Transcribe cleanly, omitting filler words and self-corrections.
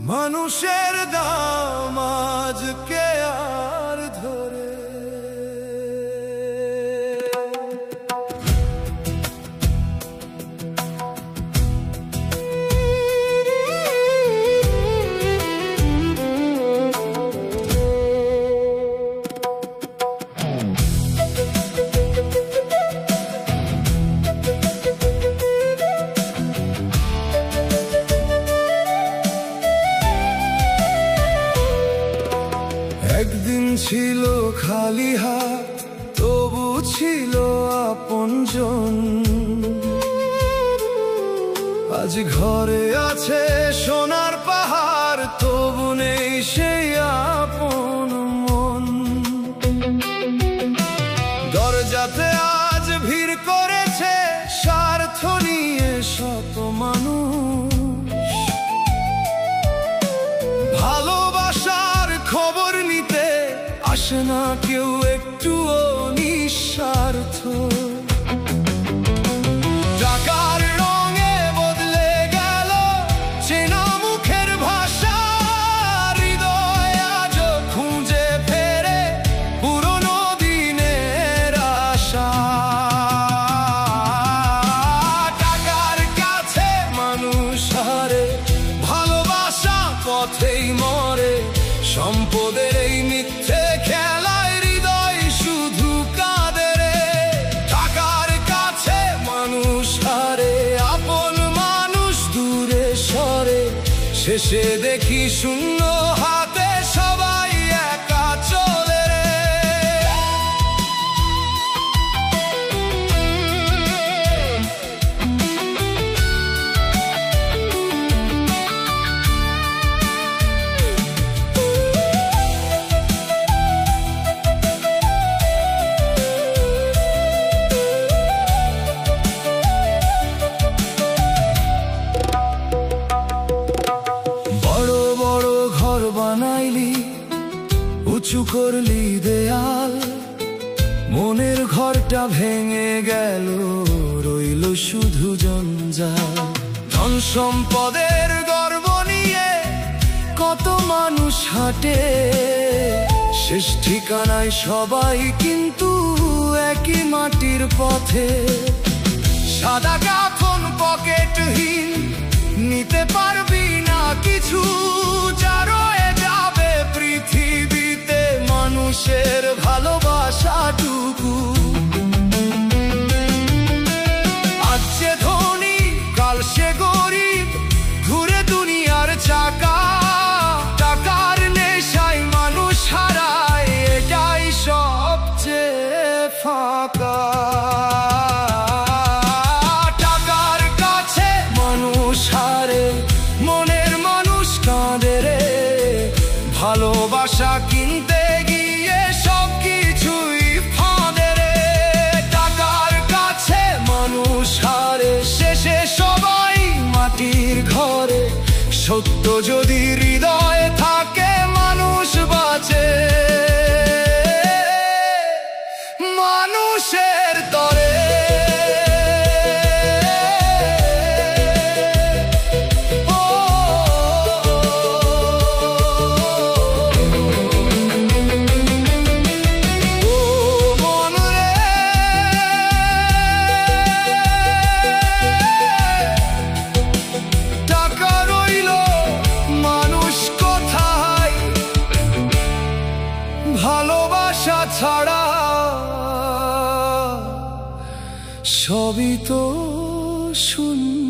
মানুষের দাম আজকে আর ধরে। একদিন ছিল খালি হাত, তবু ছিল আপনজন। আজ ঘরে আছে সোনার পাহাড়, তবু নেই সেই আপন মন। দরজাতে আজ ভিড় করেছে স্বার্থ নিয়ে শত মানুষ। ভালোবাসার খবর নিতে আসে না কেউ একটুও নিঃস্বার্থ। টাকার রঙে বদলে গেল চেনা মুখের ভাষা, হৃদয় আজও খুঁজে ফেরে পুরনো দিনের আশা। টাকার কাছে মানুষ হারে, ভালোবাসা পথেই মরে। সম্পদের এই মিথ্যে খেলায় হৃদয় শুধু কাঁদে রে। টাকার কাছে মানুষ হারে, আপন মানুষ দূরে সরে। শেষে দেখি শূন্য হাতে সবাই একা চলে রে। বানাইলি উঁচু করলি দেয়াল, মনের ঘরটা ভেঙে গেল, রইল শুধু জঞ্জাল। ধন সম্পদের গর্ব নিয়ে কত মানুষ হাঁটে, শেষ ঠিকানায় সবাই কিন্তু একই মাটির পথে। সাদা কাফন পকেটহীন, নিতে পারবি না কিছু, যা রয়ে যাবে পৃথিবীতে মানুষের ভালোবাসাটুকু। আজ সে ধনী কাল সে গরিব, ঘুরে দুনিয়ার চাকা। টাকার নেশায় মানুষ হারায়, এটাই সবচেয়ে ফাঁকা। টাকার কাছে মানুষ হারে, মনের মানুষ কাঁদে রে। ভালোবাসা কিনতে গিয়ে সবকিছুই ফাঁদে রে। টাকার কাছে মানুষ হারে, শেষে সবাই মাটির ঘরে। সত্য যদি হৃদয়ে থাকে মানুষ বাঁচে মানুষের তরে। ভালোবাসা ছাড়া সবই তো শূন্য।